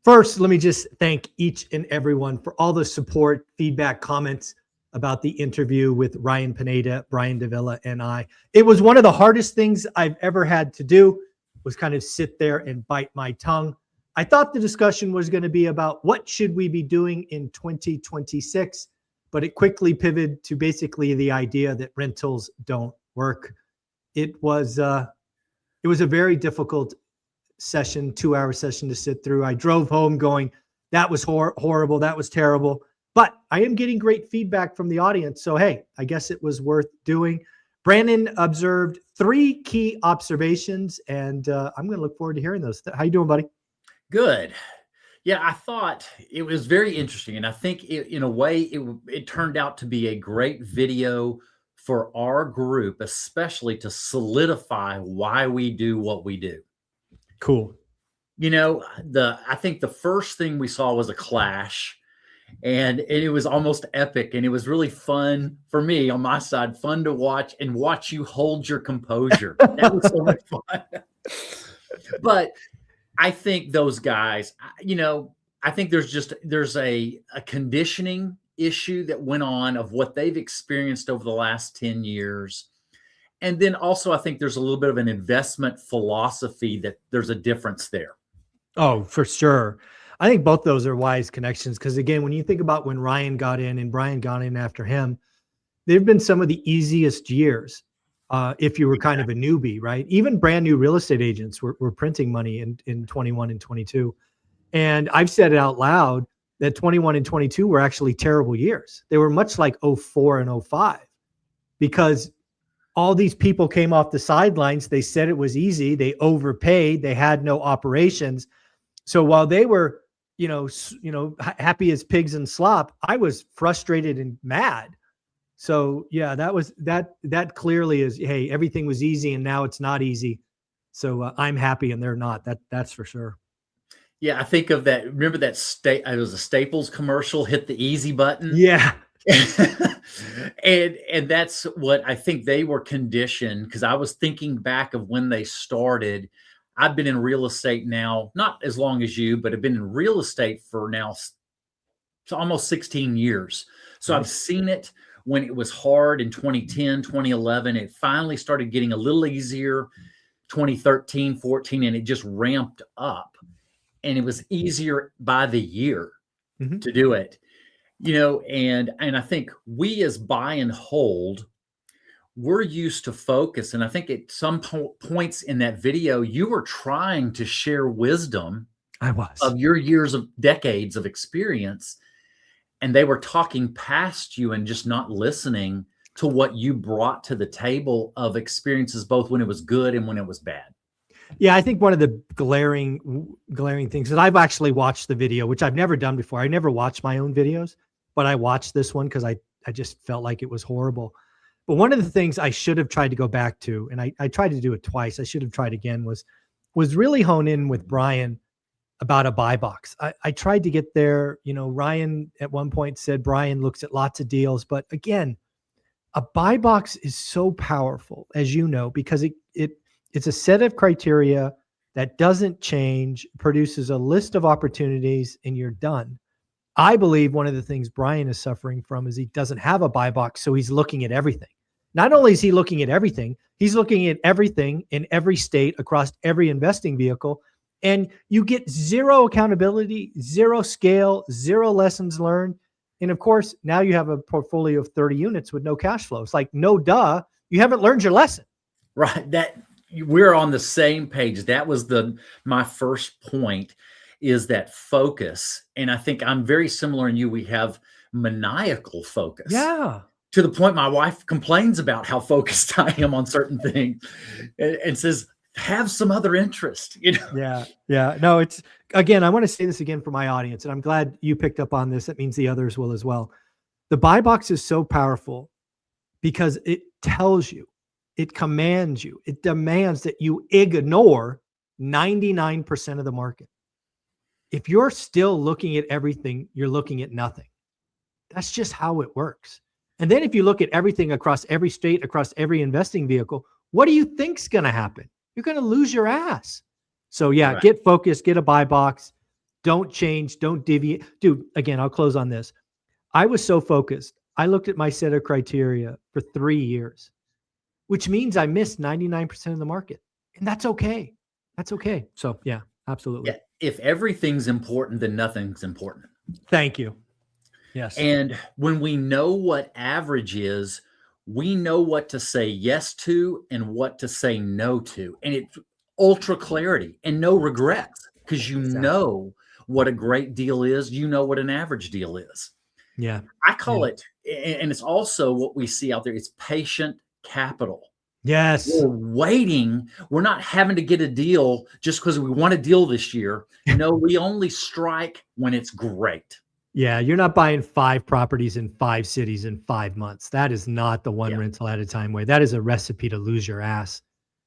First, let me just thank each and everyone for all the support, feedback, comments about the interview with Ryan Pineda, Brian Davila, and I. It was one of the hardest things I've ever had to do, was kind of sit there and bite my tongue. I thought the discussion was going to be about what should we be doing in 2026, but it quickly pivoted to basically the idea that rentals don't work. It was a very difficult session, 2-hour session to sit through. I drove home going, that was horrible. That was terrible. But I am getting great feedback from the audience. So, hey, I guess it was worth doing. Brandon observed 3 key observations, and I'm going to look forward to hearing those. How you doing, buddy? Good. Yeah, I thought it was very interesting. And I think in a way, it turned out to be a great video for our group, especially to solidify why we do what we do. Cool. You know, I think the first thing we saw was a clash, and it was almost epic, and it was really fun for me on my side, fun to watch and watch you hold your composure. That was so much fun. But I think those guys, you know, I think there's a conditioning issue that went on of what they've experienced over the last 10 years. And then also, I think there's a little bit of an investment philosophy that there's a difference there. Oh, for sure. I think both those are wise connections because, again, when you think about when Ryan got in and Brian got in after him, they've been some of the easiest years if you were kind of a newbie, right? Even brand new real estate agents were printing money in 21 and 22. And I've said it out loud that 21 and 22 were actually terrible years. They were much like 04 and 05 because all these people came off the sidelines. They said it was easy. They overpaid. They had no operations. So while they were, happy as pigs in slop, I was frustrated and mad. So yeah, that clearly is, hey, everything was easy and now it's not easy. So I'm happy and they're not. That's for sure. Yeah, I think of that. Remember that it was a Staples commercial, hit the easy button. Yeah. and that's what I think they were conditioned, because I was thinking back of when they started. I've been in real estate now, not as long as you, but I've been in real estate for now almost 16 years. So I've seen it when it was hard in 2010, 2011. It finally started getting a little easier 2013, 14, and it just ramped up. And it was easier by the year to do it. And I think we as buy and hold, we're used to focus. And I think at some points in that video, you were trying to share wisdom of your decades of experience. And they were talking past you and just not listening to what you brought to the table of experiences, both when it was good and when it was bad. Yeah, I think one of the glaring things that I've actually watched the video, which I've never done before. I never watched my own videos, but I watched this one because I just felt like it was horrible. But one of the things I should have tried to go back to, and I tried to do it twice, I should have tried again, was really hone in with Brian about a buy box. I tried to get there. Ryan at one point said Brian looks at lots of deals, but again, a buy box is so powerful, as you know, because it's a set of criteria that doesn't change, produces a list of opportunities, and you're done. I believe one of the things Brian is suffering from is he doesn't have a buy box, so he's looking at everything. Not only is he looking at everything, he's looking at everything in every state across every investing vehicle, and you get zero accountability, zero scale, zero lessons learned. And of course, now you have a portfolio of 30 units with no cash flow. It's like, no duh, you haven't learned your lesson. Right. We're on the same page. That was my first point, is that focus. And I think I'm very similar in you. We have maniacal focus. Yeah. To the point my wife complains about how focused I am on certain things and says, have some other interest. Yeah. Yeah. No, it's, again, I want to say this again for my audience, and I'm glad you picked up on this. That means the others will as well. The buy box is so powerful because it tells you, it commands you, it demands that you ignore 99% of the market. If you're still looking at everything, you're looking at nothing. That's just how it works. And then if you look at everything across every state, across every investing vehicle, what do you think's going to happen? You're going to lose your ass. So yeah, Get focused, get a buy box. Don't change. Don't deviate. Dude, again, I'll close on this. I was so focused. I looked at my set of criteria for 3 years, which means I missed 99% of the market. And that's okay. That's okay. So yeah, absolutely. Yeah. If everything's important, then nothing's important. Thank you. Yes. And when we know what average is, we know what to say yes to and what to say no to. And it's ultra clarity and no regrets, because you know what a great deal is. You know what an average deal is. Yeah. I call it, and it's also what we see out there, it's patient capital. Yes. We're waiting. We're not having to get a deal just because we want a deal this year. No, we only strike when it's great. Yeah, you're not buying 5 properties in 5 cities in 5 months. That is not the one rental at a time way. That is a recipe to lose your ass.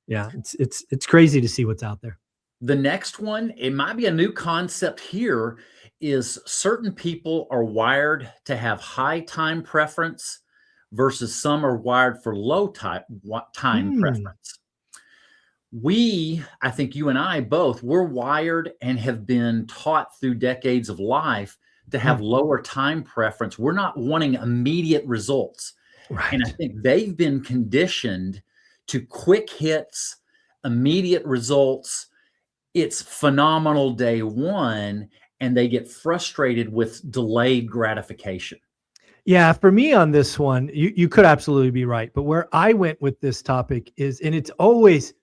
Yeah, it's crazy to see what's out there. The next one, it might be a new concept here, is certain people are wired to have high time preference versus some are wired for low time preference. I think you and I both, we're wired and have been taught through decades of life to have lower time preference. We're not wanting immediate results. Right. And I think they've been conditioned to quick hits, immediate results. It's phenomenal day one, and they get frustrated with delayed gratification. Yeah, for me on this one, you could absolutely be right. But where I went with this topic is, and it's always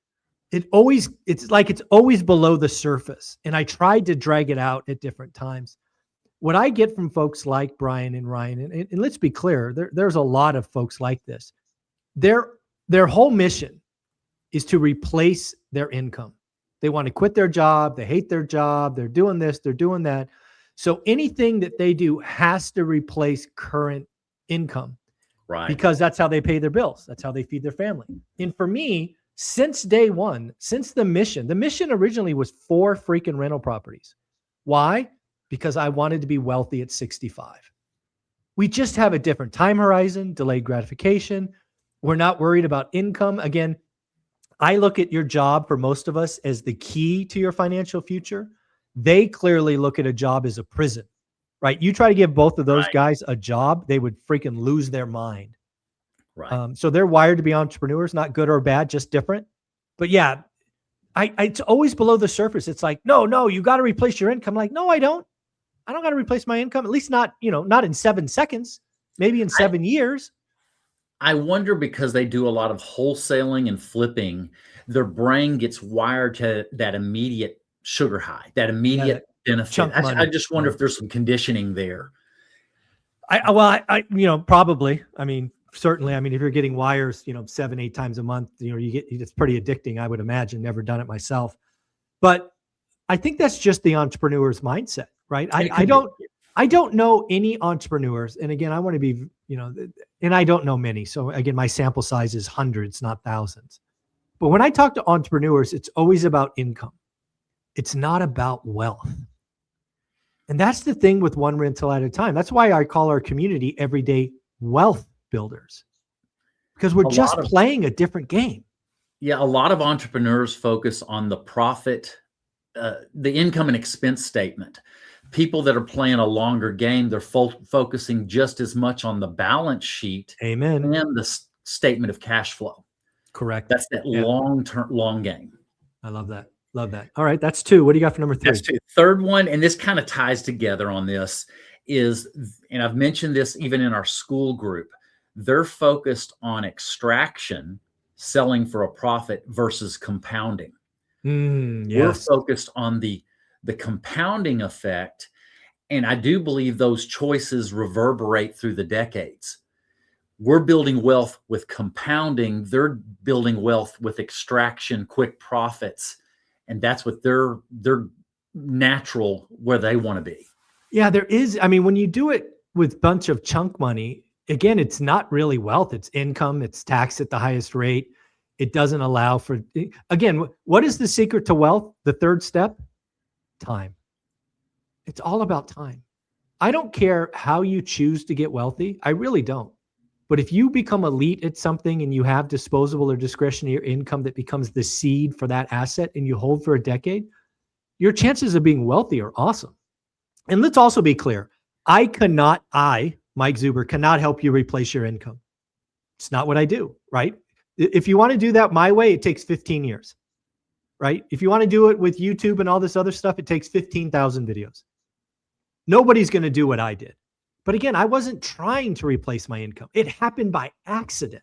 below the surface. And I tried to drag it out at different times. What I get from folks like Brian and Ryan, and let's be clear, there's a lot of folks like this. Their whole mission is to replace their income. They want to quit their job. They hate their job. They're doing this. They're doing that. So anything that they do has to replace current income. Right. Because that's how they pay their bills. That's how they feed their family. And for me, since day one, since the mission originally was 4 freaking rental properties. Why? Because I wanted to be wealthy at 65. We just have a different time horizon, delayed gratification. We're not worried about income. Again, I look at your job for most of us as the key to your financial future. They clearly look at a job as a prison, right? You try to give both of those guys a job, they would freaking lose their mind. Right. So they're wired to be entrepreneurs, not good or bad, just different. But yeah, it's always below the surface. It's like, no, you got to replace your income. I'm like, no, I don't got to replace my income. At least not in 7 seconds, maybe in 7 years. I wonder, because they do a lot of wholesaling and flipping, their brain gets wired to that immediate sugar high, that immediate benefit. I just wonder if there's some conditioning there. Probably. I mean, certainly. I mean, if you're getting wires, 7-8 times a month, it's pretty addicting, I would imagine. Never done it myself. But I think that's just the entrepreneur's mindset, right? I don't know any entrepreneurs. And again, I want to be, and I don't know many. So again, my sample size is hundreds, not thousands. But when I talk to entrepreneurs, it's always about income. It's not about wealth. And that's the thing with one rental at a time. That's why I call our community everyday wealth builders, because we're just playing a different game. Yeah. A lot of entrepreneurs focus on the profit, the income and expense statement. People that are playing a longer game, they're focusing just as much on the balance sheet. Amen. And the statement of cash flow. Correct. That's that long game. I love that. Love that. All right. That's 2. What do you got for number 3? That's 2. Third one, and this kind of ties together on this, is, and I've mentioned this even in our school group, they're focused on extraction, selling for a profit, versus compounding. Yes. We're focused on the compounding effect. And I do believe those choices reverberate through the decades. We're building wealth with compounding. They're building wealth with extraction, quick profits. And that's what they're natural where they want to be. Yeah, there is. I mean, when you do it with a bunch of chunk money, again, it's not really wealth. It's income. It's taxed at the highest rate. It doesn't allow for, again, what is the secret to wealth? The third step? Time. It's all about time. I don't care how you choose to get wealthy. I really don't. But if you become elite at something and you have disposable or discretionary income that becomes the seed for that asset and you hold for a decade, your chances of being wealthy are awesome. And let's also be clear. Mike Zuber, cannot help you replace your income. It's not what I do, right? If you want to do that my way, it takes 15 years, right? If you want to do it with YouTube and all this other stuff, it takes 15,000 videos. Nobody's going to do what I did. But again, I wasn't trying to replace my income. It happened by accident.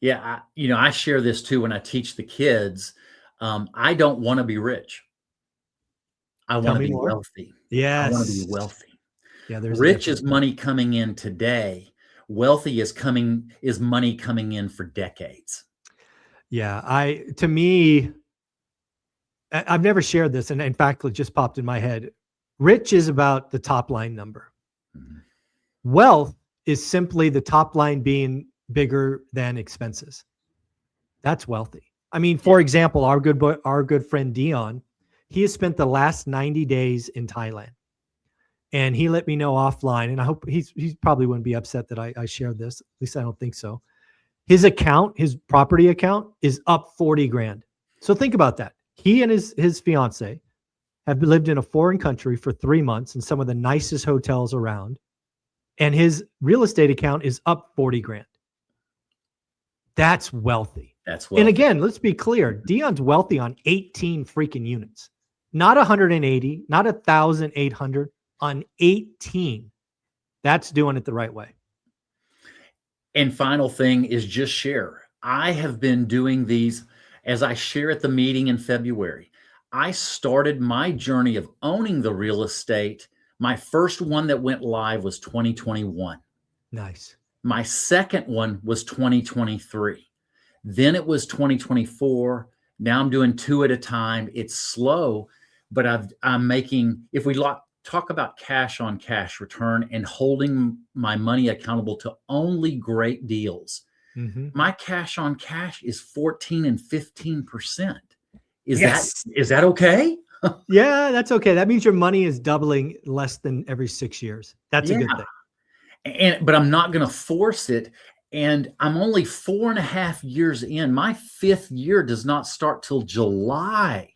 Yeah. I share this too when I teach the kids. I don't want to be rich. I want to be wealthy. Yes. I want to be wealthy. Yeah, there's rich is money coming in today. Wealthy is money coming in for decades. Yeah, I've never shared this, and in fact, it just popped in my head. Rich is about the top line number. Mm-hmm. Wealth is simply the top line being bigger than expenses. That's wealthy. I mean, for example, our good friend Dion, he has spent the last 90 days in Thailand. And he let me know offline, and I hope he probably wouldn't be upset that I shared this. At least I don't think so. His property account is up 40 grand. So think about that. He and his fiance have lived in a foreign country for 3 months in some of the nicest hotels around. And his real estate account is up 40 grand. That's wealthy. That's wealthy. And again, let's be clear. Dion's wealthy on 18 freaking units, not 180, not 1,800. On 18. That's doing it the right way. And final thing is just share. I have been doing these as I share at the meeting in February. I started my journey of owning the real estate. My first one that went live was 2021. Nice. My second one was 2023. Then it was 2024. Now I'm doing 2 at a time. It's slow, but I'm making, if we talk about cash on cash return and holding my money accountable to only great deals. Mm-hmm. My cash on cash is 14 and 15%. Is that okay? Yeah, that's okay. That means your money is doubling less than every 6 years. That's a good thing. But I'm not going to force it. And I'm only 4.5 years in. My 5th year does not start till July.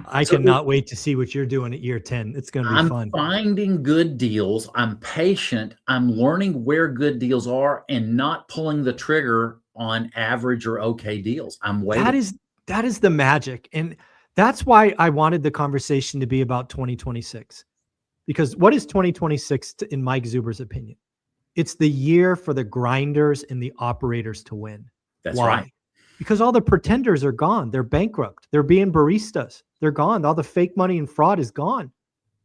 I cannot wait to see what you're doing at year 10. It's going to be fun. I'm finding good deals. I'm patient. I'm learning where good deals are and not pulling the trigger on average or okay deals. I'm waiting. That is the magic. And that's why I wanted the conversation to be about 2026. Because what is 2026 in Mike Zuber's opinion? It's the year for the grinders and the operators to win. That's right. Because all the pretenders are gone. They're bankrupt. They're being baristas. They're gone. All the fake money and fraud is gone.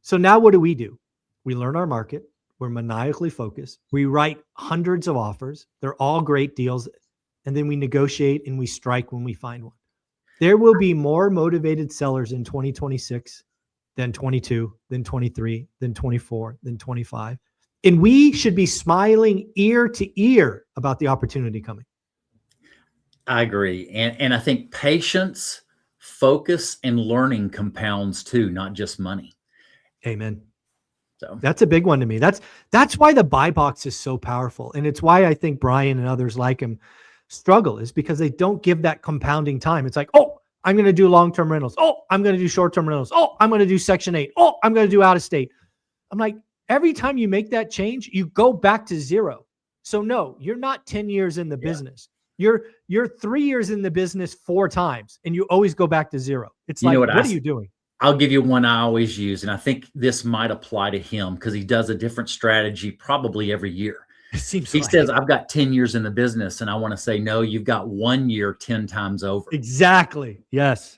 So now what do? We learn our market. We're maniacally focused. We write hundreds of offers. They're all great deals. And then we negotiate and we strike when we find one. There will be more motivated sellers in 2026 than 22, than 23, than 24, than 25. And we should be smiling ear to ear about the opportunity coming. I agree. And I think patience, focus, and learning compounds too, not just money. Amen. So that's a big one to me. That's why the buy box is so powerful. And it's why I think Brian and others like him struggle, is because they don't give that compounding time. It's like, oh, I'm going to do long-term rentals. Oh, I'm going to do short-term rentals. Oh, I'm going to do Section 8. Oh, I'm going to do out of state. I'm like, every time you make that change, you go back to zero. So no, you're not 10 years in the business. You're 3 years in the business 4 times, and you always go back to zero. It's like, what are you doing? I'll give you one I always use, and I think this might apply to him because he does a different strategy probably every year. He says, I've got 10 years in the business, and I want to say, no, you've got 1 year 10 times over. Exactly. Yes.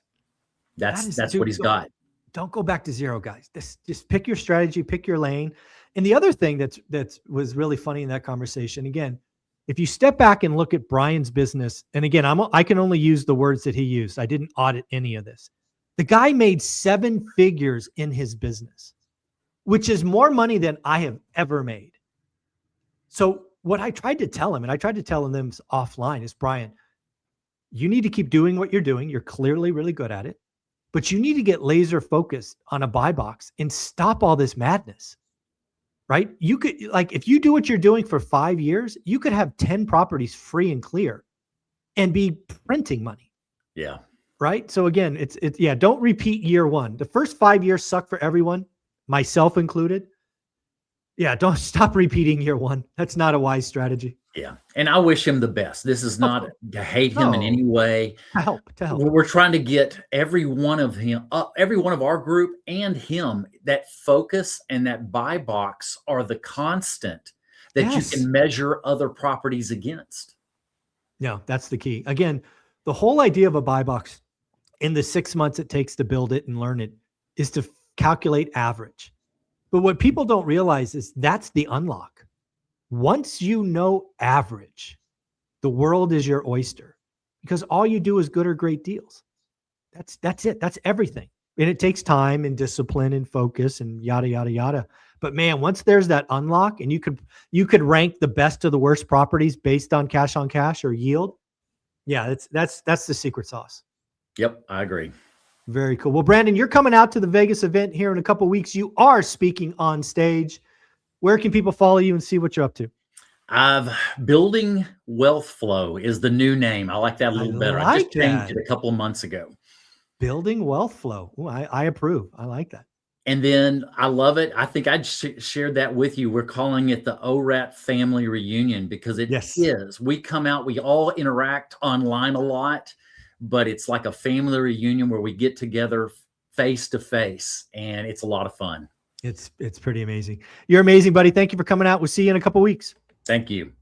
That's what he's got. Don't go back to zero, guys. Just pick your strategy, pick your lane. And the other thing that was really funny in that conversation, again, if you step back and look at Brian's business, and again, I can only use the words that he used. I didn't audit any of this. The guy made 7 figures in his business, which is more money than I have ever made. So what I tried to tell him, and I tried to tell them offline, is, Brian, you need to keep doing what you're doing. You're clearly really good at it, but you need to get laser focused on a buy box and stop all this madness. Right? You could, like, if you do what you're doing for 5 years, you could have 10 properties free and clear and be printing money. Yeah. right? So again, it's yeah, don't repeat year one. The first 5 years suck for everyone, myself included. Yeah, don't stop repeating year one. That's not a wise strategy. Yeah. And I wish him the best. This is Of not course. to hate him in No, any way. to help, to help. We're trying to get every one of him, every one of our group and him, that focus and that buy box are the constant that you Yes. can measure other properties against. No, that's the key. Again, the whole idea of a buy box in the 6 months it takes to build it and learn it is to calculate average. But what people don't realize is that's the unlock. Once you know average, the world is your oyster because all you do is good or great deals. That's it. That's everything. And it takes time and discipline and focus and yada yada yada. But man, once there's that unlock and you could rank the best of the worst properties based on cash or yield. Yeah, that's the secret sauce. Yep, I agree. Very cool. Well, Brandon, you're coming out to the Vegas event here in a couple of weeks. You are speaking on stage. Where can people follow you and see what you're up to? Building Wealth Flow is the new name. I like that a little better. I just changed it a couple of months ago. Building Wealth Flow. Ooh, I approve. I like that. And then I love it. I think I shared that with you. We're calling it the ORAT Family Reunion because it is. We come out, we all interact online a lot, but it's like a family reunion where we get together face to face, and it's a lot of fun. It's pretty amazing. You're amazing, buddy. Thank you for coming out. We'll see you in a couple of weeks. Thank you.